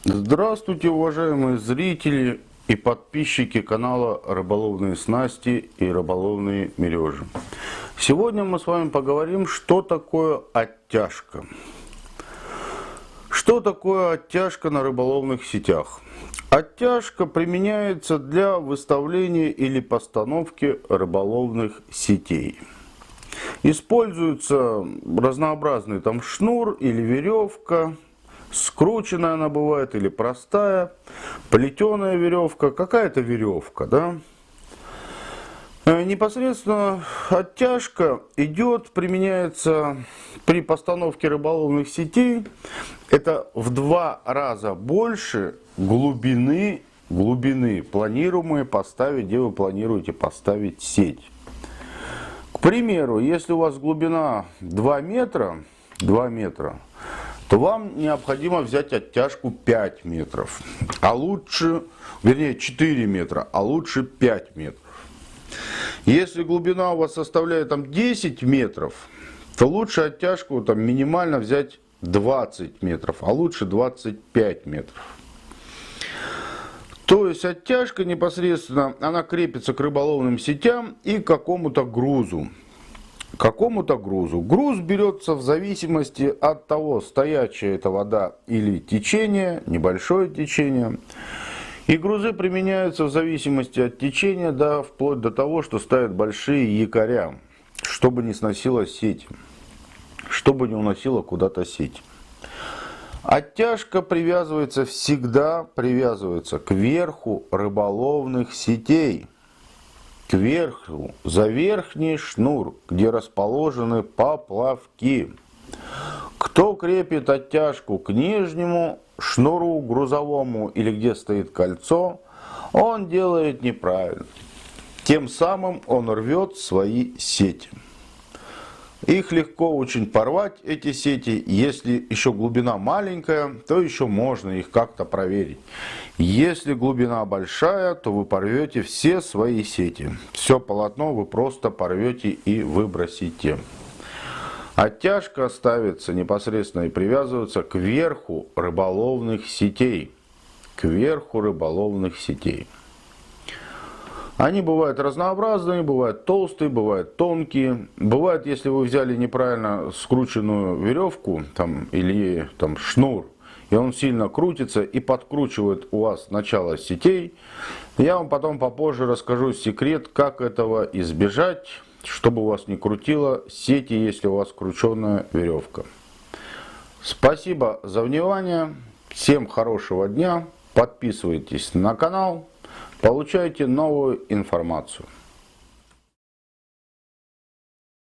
Здравствуйте, уважаемые зрители и подписчики канала Рыболовные снасти и рыболовные мережи. Сегодня мы с вами поговорим, что такое оттяжка. Что такое оттяжка на рыболовных сетях? Оттяжка применяется для выставления или постановки рыболовных сетей. Используется разнообразный там шнур или веревка. Скрученная она бывает или простая, плетеная веревка, какая-то веревка, да. Непосредственно оттяжка применяется при постановке рыболовных сетей. Это в 2 раза больше глубины планируемой поставить, где вы планируете поставить сеть. К примеру, если у вас глубина 2 метра, то вам необходимо взять оттяжку 5 метров, а лучше, вернее 4 метра, а лучше 5 метров. Если глубина у вас составляет там 10 метров, то лучше оттяжку там минимально взять 20 метров, а лучше 25 метров. То есть оттяжка непосредственно, она крепится к рыболовным сетям и к какому-то грузу. Груз берется в зависимости от того, стоячая это вода или течение, небольшое течение. И грузы применяются в зависимости от течения, да, вплоть до того, что ставят большие якоря, чтобы не сносила сеть, чтобы не уносила куда-то сеть. Оттяжка всегда привязывается к верху рыболовных сетей. Кверху, за верхний шнур, где расположены поплавки. Кто крепит оттяжку к нижнему шнуру грузовому или где стоит кольцо, он делает неправильно. Тем самым он рвет свои сети. Их легко очень порвать, эти сети. Если еще глубина маленькая, то еще можно их как-то проверить. Если глубина большая, то вы порвете все свои сети. Все полотно вы просто порвете и выбросите. Оттяжка ставится непосредственно и привязывается к верху рыболовных сетей. Они бывают разнообразные, бывают толстые, бывают тонкие. Бывает, если вы взяли неправильно скрученную веревку или шнур, и он сильно крутится и подкручивает у вас начало сетей. Я вам потом попозже расскажу секрет, как этого избежать, чтобы у вас не крутило сети, если у вас крученная веревка. Спасибо за внимание. Всем хорошего дня. Подписывайтесь на канал. Получайте новую информацию.